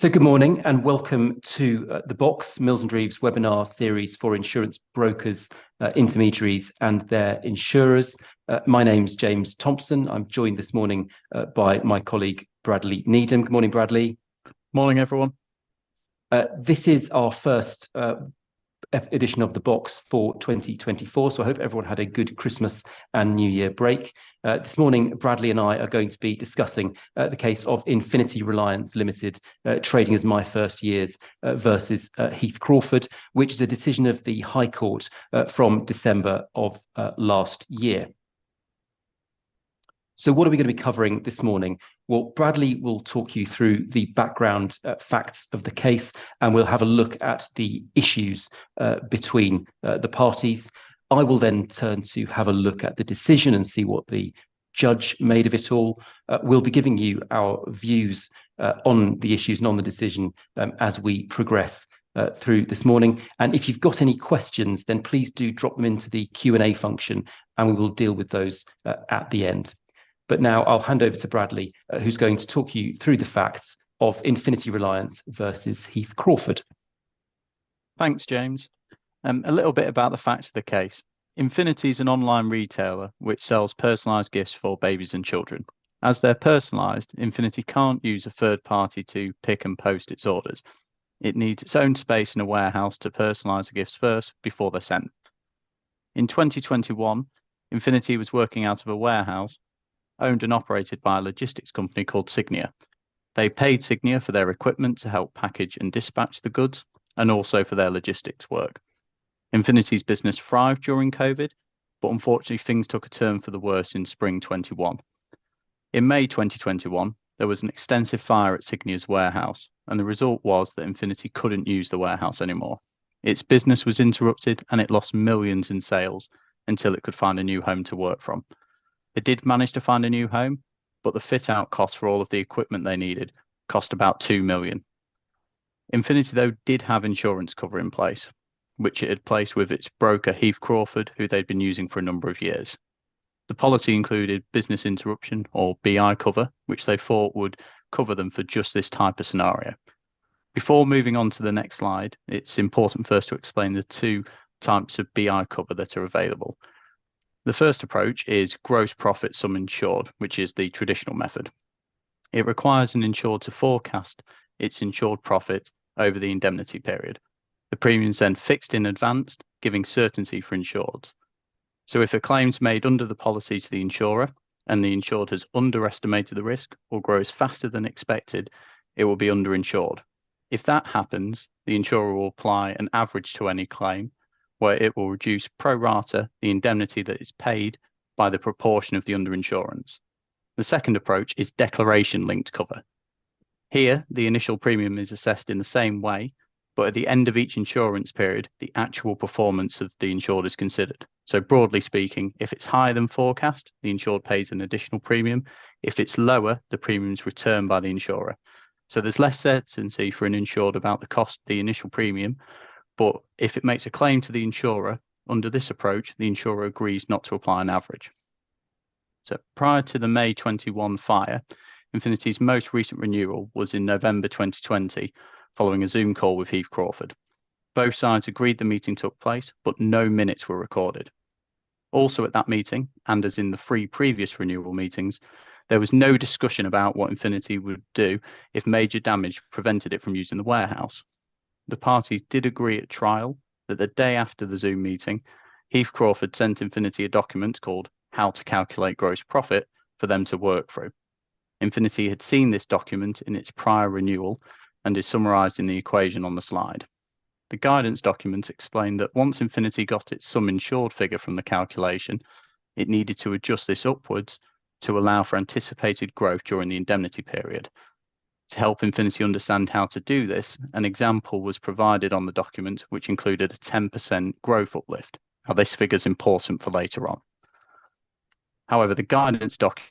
So good morning and welcome to the Box Mills and Reeves webinar series for insurance brokers, intermediaries and their insurers. My name's James Thompson. I'm joined this morning by my colleague Bradley Needham. Good morning, Bradley. Morning, everyone. This is our first edition of the Box for 2024. So I hope everyone had a good Christmas and New Year break. This morning, Bradley and I are going to be discussing the case of Infinity Reliance Limited, trading as My First Years versus Heath Crawford, which is a decision of the High Court from December of last year. So what are we going to be covering this morning? Well, Bradley will talk you through the background facts of the case, and we'll have a look at the issues between the parties. I will then turn to have a look at the decision and see what the judge made of it all. We'll be giving you our views on the issues and on the decision as we progress through this morning. And if you've got any questions, then please do drop them into the Q&A function, and we will deal with those at the end. But now I'll hand over to Bradley, who's going to talk you through the facts of Infinity Reliance versus Heath Crawford. Thanks, James. A little bit about the facts of the case. Infinity is an online retailer which sells personalised gifts for babies and children. As they're personalised, Infinity can't use a third party to pick and post its orders. It needs its own space in a warehouse to personalise the gifts first before they're sent. In 2021, Infinity was working out of a warehouse owned and operated by a logistics company called Signia. They paid Signia for their equipment to help package and dispatch the goods, and also for their logistics work. Infinity's business thrived during COVID, but unfortunately things took a turn for the worse in spring 21. In May 2021, there was an extensive fire at Signia's warehouse, and the result was that Infinity couldn't use the warehouse anymore. Its business was interrupted and it lost millions in sales until it could find a new home to work from. They did manage to find a new home, but the fit-out costs for all of the equipment they needed cost about $2 million. Infinity, though, did have insurance cover in place, which it had placed with its broker Heath Crawford, who they'd been using for a number of years. The policy included business interruption, or BI cover, which they thought would cover them for just this type of scenario. Before moving on to the next slide, it's important first to explain the two types of BI cover that are available. The first approach is gross profit sum insured, which is the traditional method. It requires an insured to forecast its insured profit over the indemnity period. The premiums then fixed in advance, giving certainty for insureds. So if a claim is made under the policy to the insurer and the insured has underestimated the risk or grows faster than expected, it will be underinsured. If that happens, the insurer will apply an average to any claim, where it will reduce pro rata the indemnity that is paid by the proportion of the underinsurance. The second approach is declaration-linked cover. Here, the initial premium is assessed in the same way, but at the end of each insurance period, the actual performance of the insured is considered. So broadly speaking, if it's higher than forecast, the insured pays an additional premium. If it's lower, the premium is returned by the insurer. So there's less certainty for an insured about the cost of the initial premium, but if it makes a claim to the insurer, under this approach, the insurer agrees not to apply an average. So prior to the May 21 fire, Infinity's most recent renewal was in November 2020, following a Zoom call with Heath Crawford. Both sides agreed the meeting took place, but no minutes were recorded. Also at that meeting, and as in the 3 previous renewal meetings, there was no discussion about what Infinity would do if major damage prevented it from using the warehouse. The parties did agree at trial that the day after the Zoom meeting, Heath Crawford sent Infinity a document called How to Calculate Gross Profit for them to work through. Infinity had seen this document in its prior renewal and is summarised in the equation on the slide. The guidance document explained that once Infinity got its sum insured figure from the calculation, it needed to adjust this upwards to allow for anticipated growth during the indemnity period. To help Infinity understand how to do this, an example was provided on the document, which included a 10% growth uplift. Now, this figure is important for later on. However, the guidance document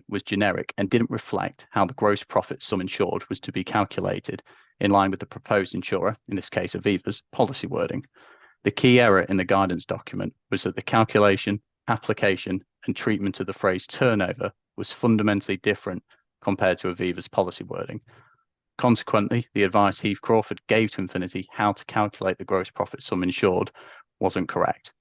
was generic and didn't reflect how the gross profit sum insured was to be calculated in line with the proposed insurer, in this case Aviva's, policy wording. The key error in the guidance document was that the calculation, application, and treatment of the phrase turnover was fundamentally different compared to Aviva's policy wording. Consequently, the advice Heath Crawford gave to Infinity how to calculate the gross profit sum insured wasn't correct.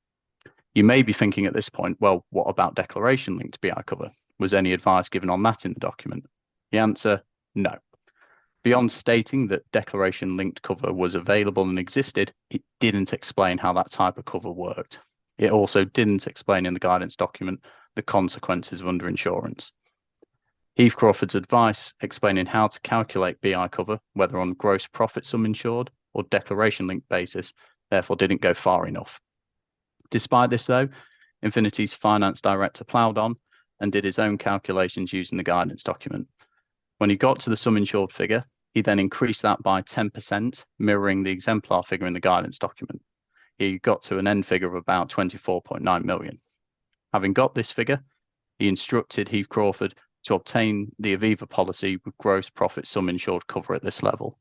You may be thinking at this point, well, what about declaration linked BI cover? Was any advice given on that in the document? The answer, no. Beyond stating that declaration linked cover was available and existed, it didn't explain how that type of cover worked. It also didn't explain in the guidance document the consequences of underinsurance. Heath Crawford's advice explaining how to calculate BI cover, whether on gross profit sum insured or declaration linked basis, therefore didn't go far enough. Despite this, though, Infinity's finance director ploughed on and did his own calculations using the guidance document. When he got to the sum insured figure, he then increased that by 10%, mirroring the exemplar figure in the guidance document. He got to an end figure of about 24.9 million. Having got this figure, he instructed Heath Crawford to obtain the Aviva policy with gross profit sum insured cover at this level.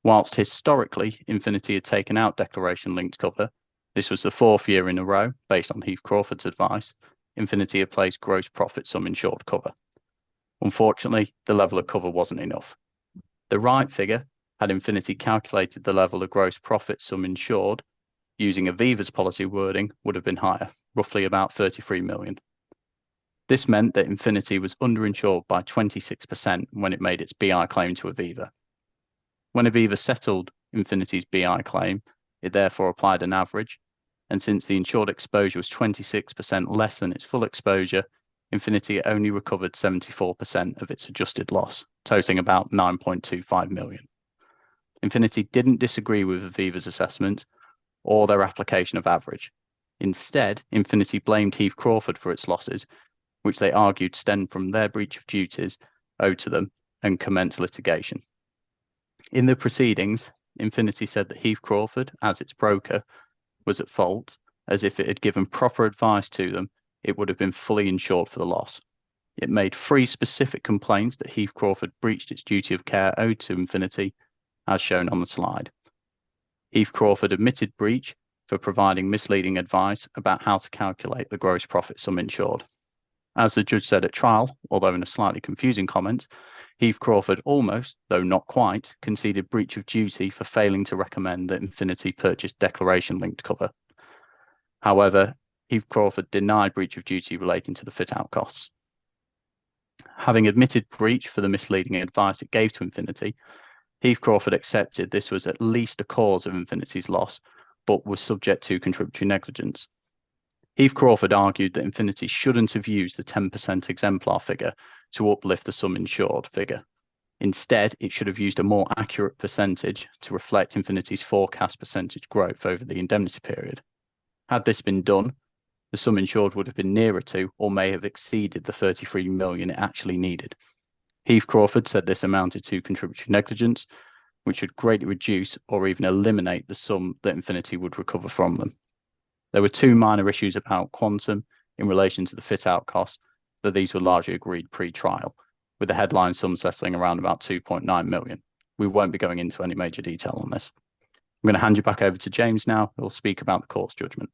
Whilst historically Infinity had taken out declaration linked cover, this was the fourth year in a row, based on Heath Crawford's advice, Infinity had placed gross profit sum insured cover. Unfortunately, the level of cover wasn't enough. The right figure, had Infinity calculated the level of gross profit sum insured using Aviva's policy wording, would have been higher, roughly about 33 million. This meant that Infinity was underinsured by 26% when it made its BI claim to Aviva. When Aviva settled Infinity's BI claim, it therefore applied an average, and since the insured exposure was 26% less than its full exposure, Infinity only recovered 74% of its adjusted loss, totaling about 9.25 million. Infinity didn't disagree with Aviva's assessment or their application of average. Instead, Infinity blamed Heath Crawford for its losses, which they argued stemmed from their breach of duties owed to them, and commenced litigation. In the proceedings, Infinity said that Heath Crawford, as its broker, was at fault, as if it had given proper advice to them, it would have been fully insured for the loss. It made 3 specific complaints that Heath Crawford breached its duty of care owed to Infinity, as shown on the slide. Heath Crawford admitted breach for providing misleading advice about how to calculate the gross profit sum insured. As the judge said at trial, although in a slightly confusing comment, Heath Crawford almost, though not quite, conceded breach of duty for failing to recommend that Infinity purchase declaration-linked cover. However, Heath Crawford denied breach of duty relating to the fit-out costs. Having admitted breach for the misleading advice it gave to Infinity, Heath Crawford accepted this was at least a cause of Infinity's loss, but was subject to contributory negligence. Heath Crawford argued that Infinity shouldn't have used the 10% exemplar figure to uplift the sum insured figure. Instead, it should have used a more accurate percentage to reflect Infinity's forecast percentage growth over the indemnity period. Had this been done, the sum insured would have been nearer to or may have exceeded the 33 million it actually needed. Heath Crawford said this amounted to contributory negligence, which should greatly reduce or even eliminate the sum that Infinity would recover from them. There were 2 minor issues about quantum in relation to the fit-out costs, though these were largely agreed pre-trial, with the headline sum settling around about 2.9 million. We won't be going into any major detail on this. I'm going to hand you back over to James now, who will speak about the court's judgment.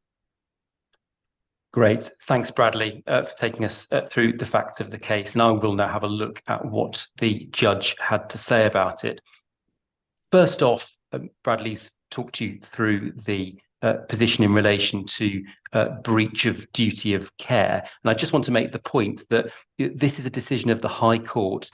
Great. Thanks, Bradley, for taking us through the facts of the case. And I will now have a look at what the judge had to say about it. First off, Bradley's talked you through the position in relation to breach of duty of care. And I just want to make the point that this is a decision of the High Court.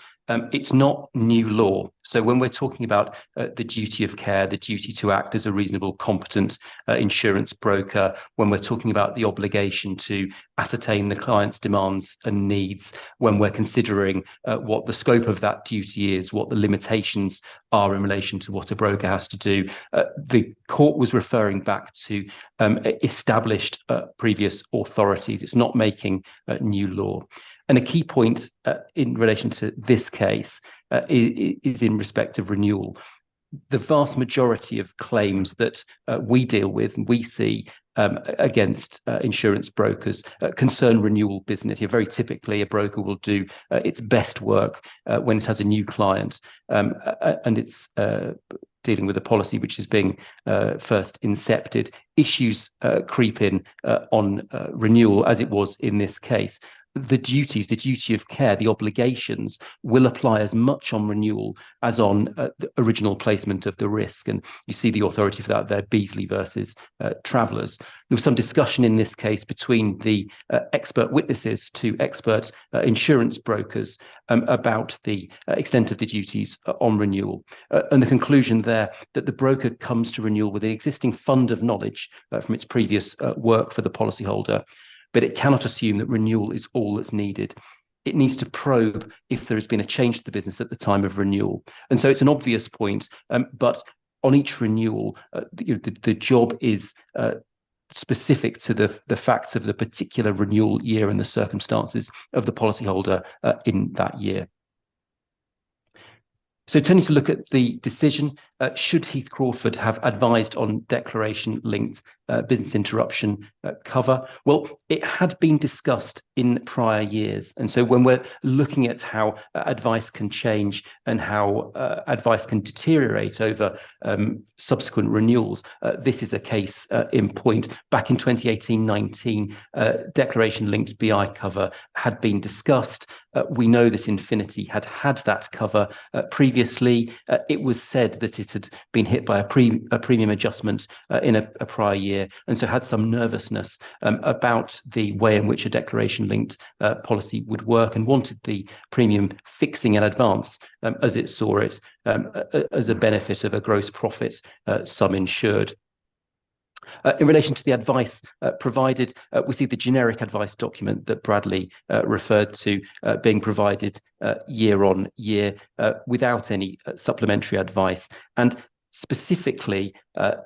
It's not new law. So when we're talking about the duty of care, the duty to act as a reasonable, competent insurance broker, when we're talking about the obligation to ascertain the client's demands and needs, when we're considering what the scope of that duty is, what the limitations are in relation to what a broker has to do, the court was referring back to established previous authorities. It's not making new law. And a key point in relation to this case is in respect of renewal. The vast majority of claims that we deal with and we see against insurance brokers concern renewal business. Very typically, a broker will do its best work when it has a new client and it's dealing with a policy which is being first incepted. Issues creep in on renewal, as it was in this case. the duties, the duty of care, the obligations will apply as much on renewal as on the original placement of the risk. And you see the authority for that there, Beazley versus Travellers. There was some discussion in this case between the expert witnesses to expert insurance brokers about the extent of the duties on renewal. And the conclusion there that the broker comes to renewal with an existing fund of knowledge from its previous work for the policyholder, but it cannot assume that renewal is all that's needed. It needs to probe if there has been a change to the business at the time of renewal. And so it's an obvious point, but on each renewal, the job is specific to the facts of the particular renewal year and the circumstances of the policyholder in that year. So turning to look at the decision, should Heath Crawford have advised on declaration-linked business interruption cover? Well, it had been discussed in prior years. And so when we're looking at how advice can change and how advice can deteriorate over subsequent renewals, this is a case in point. Back in 2018-19, declaration-linked BI cover had been discussed. We know that Infinity had that cover previously. It was said that it had been hit by a premium adjustment in a prior year, and so had some nervousness about the way in which a declaration-linked policy would work, and wanted the premium fixing in advance as it saw it as a benefit of a gross profit sum insured. In relation to the advice provided, we see the generic advice document that Bradley referred to being provided year on year without any supplementary advice. And specifically, a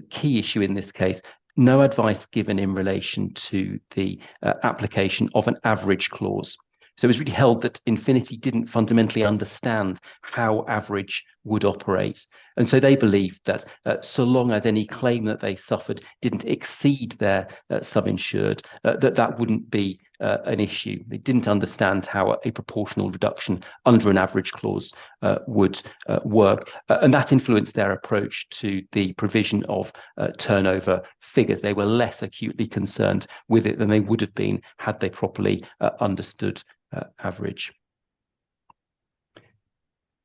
key issue in this case, no advice given in relation to the application of an average clause. So it was really held that Infinity didn't fundamentally understand how average would operate. And so they believed that so long as any claim that they suffered didn't exceed their sum insured, that wouldn't be an issue. They didn't understand how a proportional reduction under an average clause would work. And that influenced their approach to the provision of turnover figures. They were less acutely concerned with it than they would have been had they properly understood average.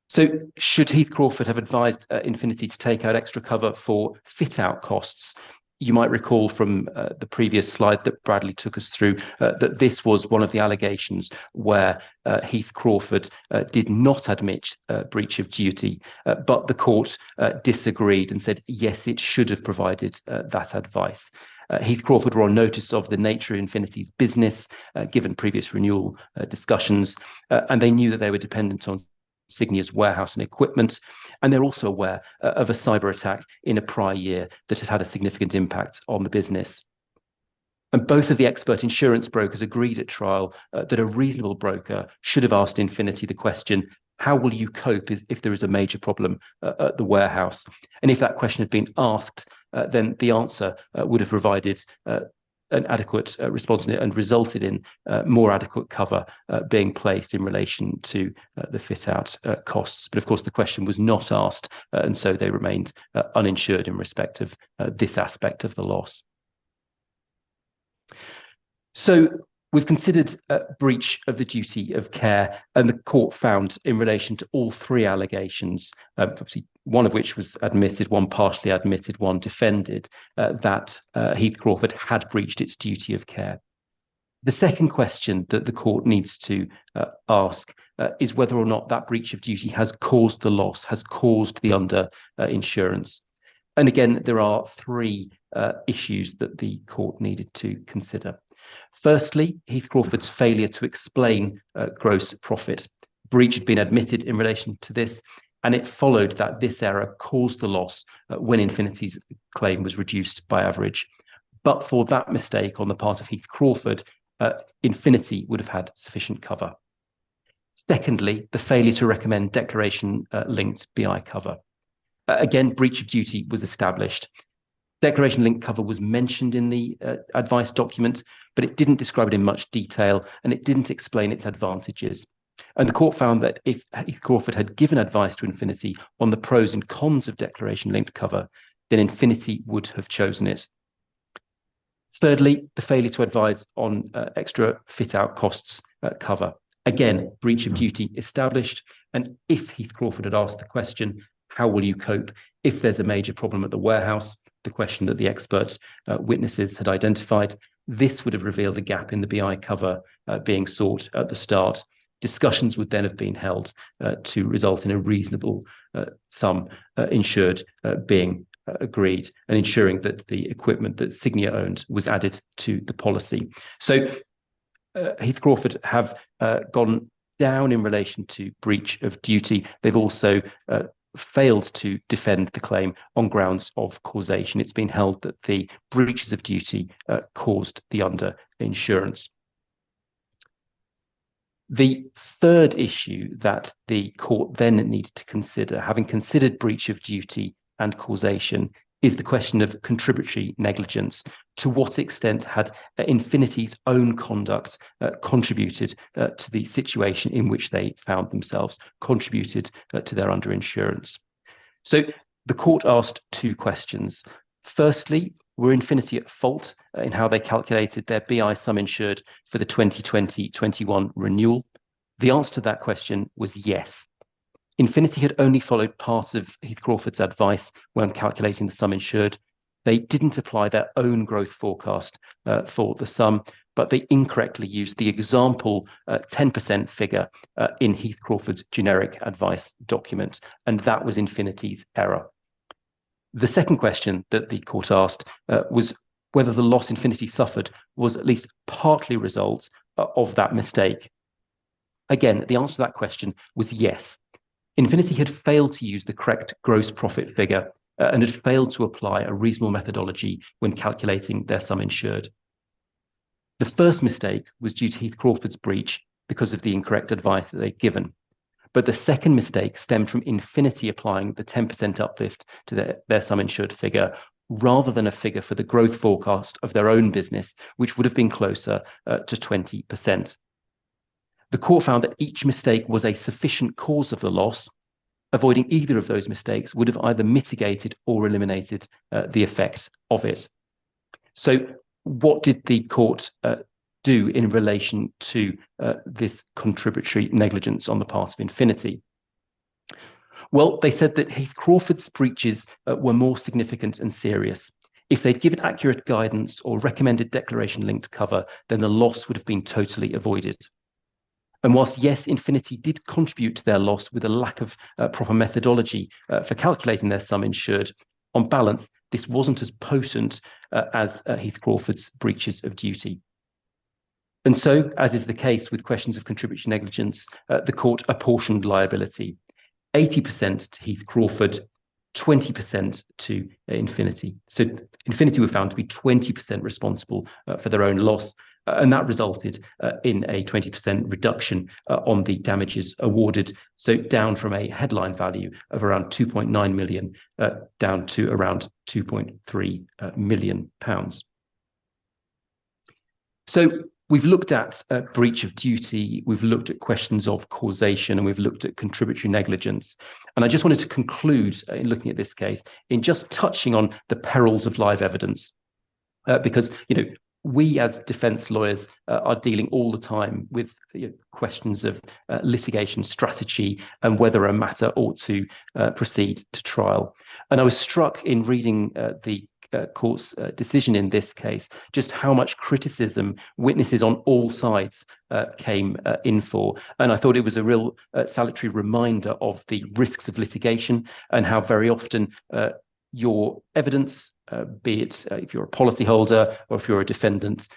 So should Heath Crawford have advised Infinity to take out extra cover for fit-out costs? You might recall from the previous slide that Bradley took us through that this was one of the allegations where Heath Crawford did not admit breach of duty, but the court disagreed and said, yes, it should have provided that advice. Heath Crawford were on notice of the nature of Infinity's business, given previous renewal discussions, and they knew that they were dependent on Signia's warehouse and equipment, and they're also aware of a cyber attack in a prior year that has had a significant impact on the business. And both of the expert insurance brokers agreed at trial that a reasonable broker should have asked Infinity the question, how will you cope if there is a major problem at the warehouse? And if that question had been asked, then the answer would have provided an adequate response and resulted in more adequate cover being placed in relation to the fit-out costs. But of course, the question was not asked, and so they remained uninsured in respect of this aspect of the loss. So we've considered breach of the duty of care, and the court found in relation to all three allegations, obviously one of which was admitted, one partially admitted, one defended, that Heath Crawford had breached its duty of care. The second question that the court needs to ask is whether or not that breach of duty has caused the loss, has caused the under-insurance. And again, there are three issues that the court needed to consider. Firstly, Heath Crawford's failure to explain gross profit. Breach had been admitted in relation to this, and it followed that this error caused the loss when Infinity's claim was reduced by average. But for that mistake on the part of Heath Crawford, Infinity would have had sufficient cover. Secondly, the failure to recommend declaration-linked BI cover. Again, breach of duty was established. Declaration-linked cover was mentioned in the advice document, but it didn't describe it in much detail, and it didn't explain its advantages. And the court found that if Heath Crawford had given advice to Infinity on the pros and cons of declaration-linked cover, then Infinity would have chosen it. Thirdly, the failure to advise on extra fit-out costs cover. Again, breach of duty established. And if Heath Crawford had asked the question, how will you cope if there's a major problem at the warehouse, the question that the expert witnesses had identified, this would have revealed a gap in the BI cover being sought at the start. Discussions would then have been held to result in a reasonable sum insured being agreed, and ensuring that the equipment that Signia owned was added to the policy. So Heath Crawford have gone down in relation to breach of duty. They've also failed to defend the claim on grounds of causation. It's been held that the breaches of duty caused the underinsurance. The third issue that the court then needed to consider, having considered breach of duty and causation, is the question of contributory negligence. To what extent had Infinity's own conduct contributed to the situation in which they found themselves, contributed to their underinsurance? So the court asked two questions. Firstly, were Infinity at fault in how they calculated their BI sum insured for the 2020-21 renewal? The answer to that question was yes. Infinity had only followed part of Heath Crawford's advice when calculating the sum insured. They didn't apply their own growth forecast for the sum, but they incorrectly used the example 10% figure in Heath Crawford's generic advice document, and that was Infinity's error. The second question that the court asked was whether the loss Infinity suffered was at least partly a result of that mistake. Again, the answer to that question was yes. Infinity had failed to use the correct gross profit figure and had failed to apply a reasonable methodology when calculating their sum insured. The first mistake was due to Heath Crawford's breach because of the incorrect advice that they'd given. But the second mistake stemmed from Infinity applying the 10% uplift to their sum insured figure rather than a figure for the growth forecast of their own business, which would have been closer to 20%. The court found that each mistake was a sufficient cause of the loss. Avoiding either of those mistakes would have either mitigated or eliminated the effects of it. So what did the court do in relation to this contributory negligence on the part of Infinity? Well, they said that Heath Crawford's breaches were more significant and serious. If they'd given accurate guidance or recommended declaration-linked cover, then the loss would have been totally avoided. And whilst, yes, Infinity did contribute to their loss with a lack of proper methodology for calculating their sum insured, on balance, this wasn't as potent as Heath Crawford's breaches of duty. And so, as is the case with questions of contributory negligence, the court apportioned liability, 80% to Heath Crawford, 20% to Infinity. So Infinity were found to be 20% responsible for their own loss, and that resulted in a 20% reduction on the damages awarded, so down from a headline value of around 2.9 million down to around 2.3 million pounds. So we've looked at breach of duty, we've looked at questions of causation, and we've looked at contributory negligence. And I just wanted to conclude in looking at this case in just touching on the perils of live evidence, because we as defence lawyers are dealing all the time with questions of litigation strategy and whether a matter ought to proceed to trial. And I was struck in reading the court's decision in this case, just how much criticism witnesses on all sides came in for. And I thought it was a real salutary reminder of the risks of litigation and how very often your evidence, be it if you're a policyholder or if you're a defendant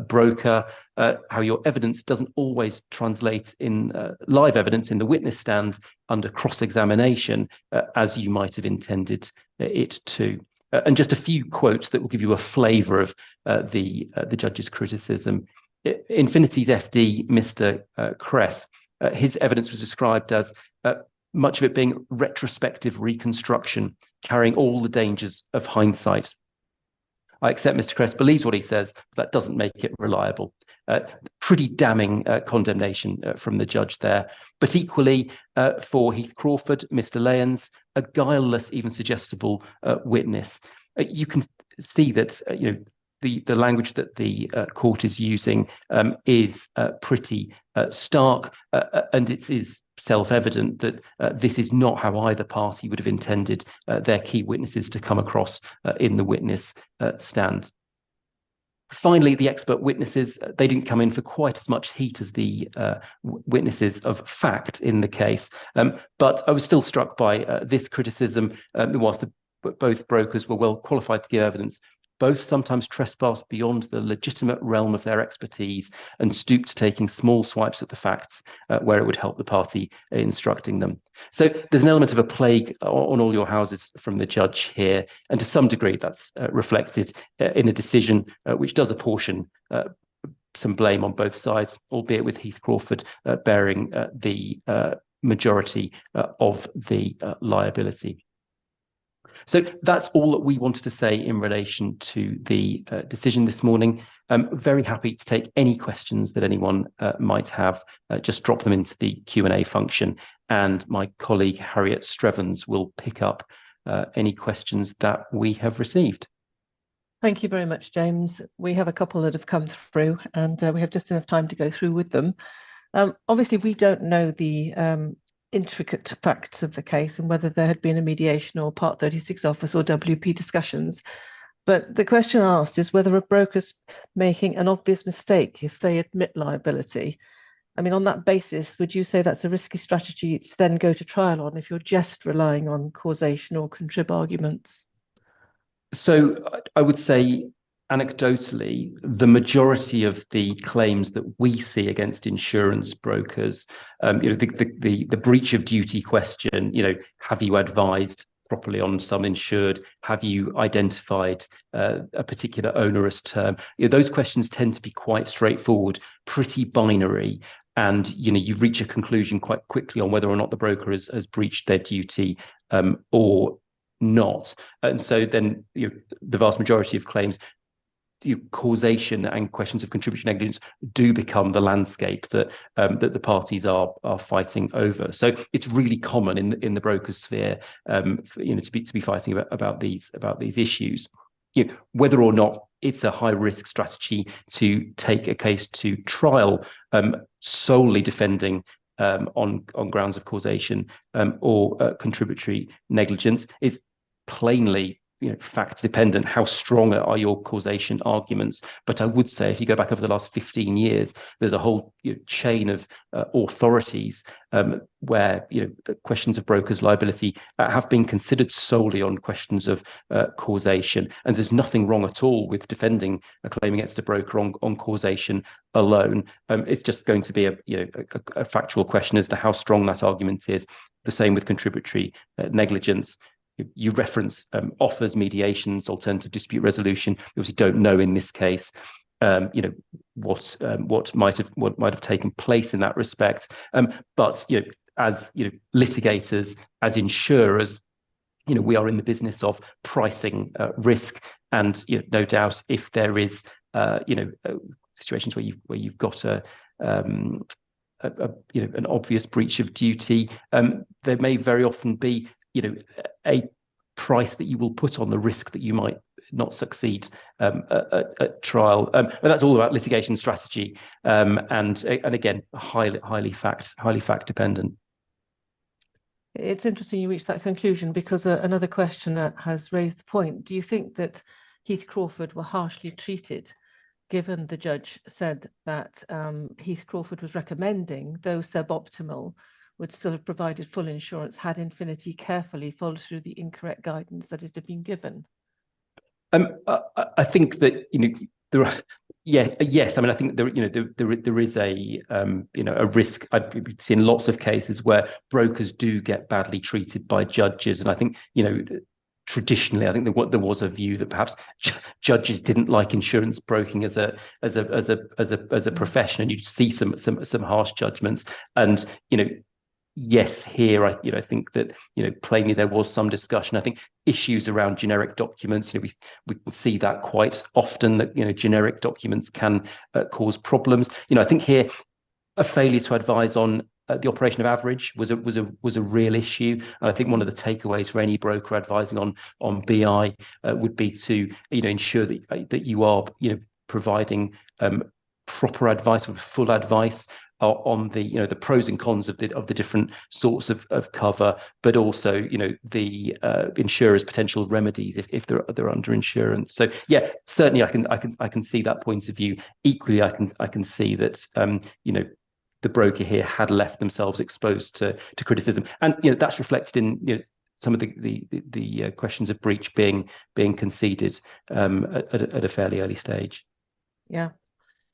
broker, how your evidence doesn't always translate in live evidence in the witness stand under cross-examination as you might have intended it to. And just a few quotes that will give you a flavour of the judge's criticism. Infinity's FD, Mr. Kress, his evidence was described as much of it being retrospective reconstruction, carrying all the dangers of hindsight. I accept Mr. Kress believes what he says, but that doesn't make it reliable. Pretty damning condemnation from the judge there. But equally, for Heath Crawford, Mr. Lyons, a guileless, even suggestible witness. You can see that the language that the court is using is pretty stark, and it is self-evident that this is not how either party would have intended their key witnesses to come across in the witness stand. Finally, the expert witnesses, they didn't come in for quite as much heat as the witnesses of fact in the case. But I was still struck by this criticism. Whilst both brokers were well qualified to give evidence, both sometimes trespassed beyond the legitimate realm of their expertise and stooped to taking small swipes at the facts where it would help the party instructing them. So there's an element of a plague on all your houses from the judge here, and to some degree that's reflected in a decision which does apportion some blame on both sides, albeit with Heath Crawford bearing the majority of the liability. So that's all that we wanted to say in relation to the decision this morning. I'm very happy to take any questions that anyone might have. Just drop them into the Q&A function, and my colleague Harriet Strevens will pick up any questions that we have received. Thank you very much, James. We have a couple that have come through, and we have just enough time to go through with them. Obviously, we don't know the intricate facts of the case and whether there had been a mediation or Part 36 office or WP discussions. But the question asked is whether a broker's making an obvious mistake if they admit liability. I mean, on that basis, would you say that's a risky strategy to then go to trial on if you're just relying on causation or contrib arguments? So I would say, anecdotally, the majority of the claims that we see against insurance brokers, the breach of duty question, have you advised properly on some insured? Have you identified a particular onerous term? Those questions tend to be quite straightforward, pretty binary. And you reach a conclusion quite quickly on whether or not the broker has breached their duty or not. And so then the vast majority of claims, causation and questions of contributory negligence do become the landscape that that the parties are fighting over. So it's really common in the broker sphere, to be fighting about these issues. Whether or not it's a high risk strategy to take a case to trial solely defending on grounds of causation or contributory negligence is plainly fact dependent. How strong are your causation arguments? But I would say, if you go back over the last 15 years, there's a whole chain of authorities where questions of brokers' liability have been considered solely on questions of causation, and there's nothing wrong at all with defending a claim against a broker on causation alone. It's just going to be a factual question as to how strong that argument is. The same with contributory negligence. You reference offers, mediations, alternative dispute resolution. We obviously don't know in this case, what might have taken place in that respect. But as litigators, as insurers, we are in the business of pricing risk, and no doubt if there is situations where you've got an obvious breach of duty, there may very often be a price that you will put on the risk that you might not succeed at trial. But that's all about litigation strategy, and again, highly fact dependent. It's interesting you reached that conclusion, because another questioner has raised the point. Do you think that Heath Crawford were harshly treated, given the judge said that Heath Crawford was recommending, though suboptimal, would still have provided full insurance had Infinity carefully followed through the incorrect guidance that it had been given? I think that there are, yes. I mean, I think there is a risk. I've seen lots of cases where brokers do get badly treated by judges, and I think traditionally, I think there was a view that perhaps judges didn't like insurance broking as a profession, and you'd see some harsh judgments. And yes, here I think that plainly there was some discussion. I think issues around generic documents, we can see that quite often, that generic documents can cause problems. I think here a failure to advise on the operation of average was a real issue. And I think one of the takeaways for any broker advising on BI would be to ensure that you are providing proper advice, or full advice on the the pros and cons of the different sorts of cover, but also the insurer's potential remedies if they're under insurance. So yeah, certainly I can see that point of view. Equally, I can see that the broker here had left themselves exposed to criticism, and that's reflected in some of the questions of breach being conceded at a fairly early stage. Yeah.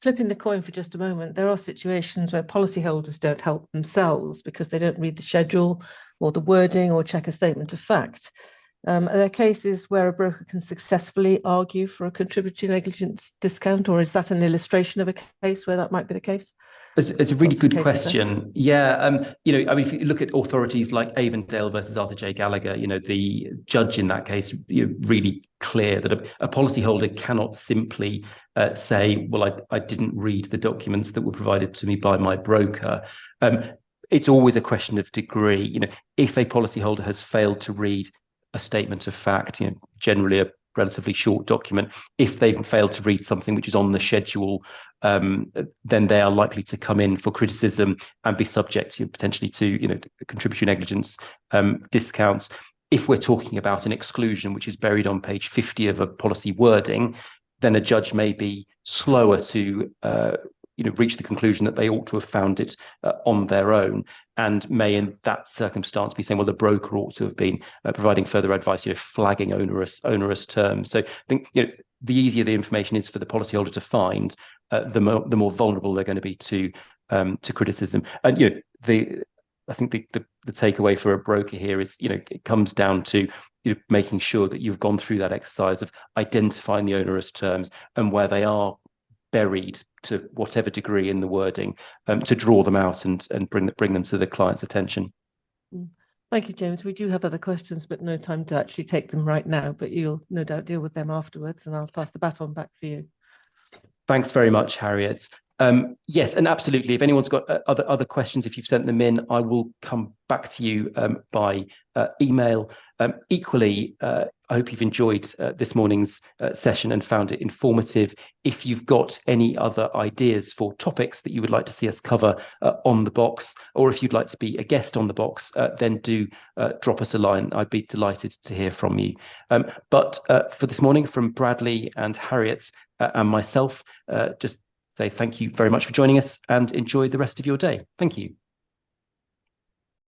Flipping the coin for just a moment, there are situations where policyholders don't help themselves because they don't read the schedule or the wording or check a statement of fact. Are there cases where a broker can successfully argue for a contributory negligence discount, or is that an illustration of a case where that might be the case? It's a really good question. Yeah, I mean, if you look at authorities like Avondale versus Arthur J. Gallagher, the judge in that case, really clear that a policyholder cannot simply say, well, I didn't read the documents that were provided to me by my broker. It's always a question of degree. If a policyholder has failed to read a statement of fact, generally a relatively short document, if they've failed to read something which is on the schedule, then they are likely to come in for criticism and be subject potentially to contributory negligence discounts. If we're talking about an exclusion which is buried on page 50 of a policy wording, then a judge may be slower to reach the conclusion that they ought to have found it on their own, and may in that circumstance be saying, well, the broker ought to have been providing further advice, flagging onerous terms. So I think the easier the information is for the policyholder to find, the more vulnerable they're going to be to criticism. And I think the takeaway for a broker here is it comes down to making sure that you've gone through that exercise of identifying the onerous terms and where they are buried to whatever degree in the wording, to draw them out and bring them to the client's attention. Thank you, James. We do have other questions, but no time to actually take them right now, but you'll no doubt deal with them afterwards, and I'll pass the baton back for you. Thanks very much, Harriet. Yes, and absolutely. If anyone's got other questions, if you've sent them in, I will come back to you by email. Equally, I hope you've enjoyed this morning's session and found it informative. If you've got any other ideas for topics that you would like to see us cover on The Box, or if you'd like to be a guest on The Box, then do drop us a line. I'd be delighted to hear from you. But for this morning, from Bradley and Harriet and myself, just say thank you very much for joining us and enjoy the rest of your day. Thank you.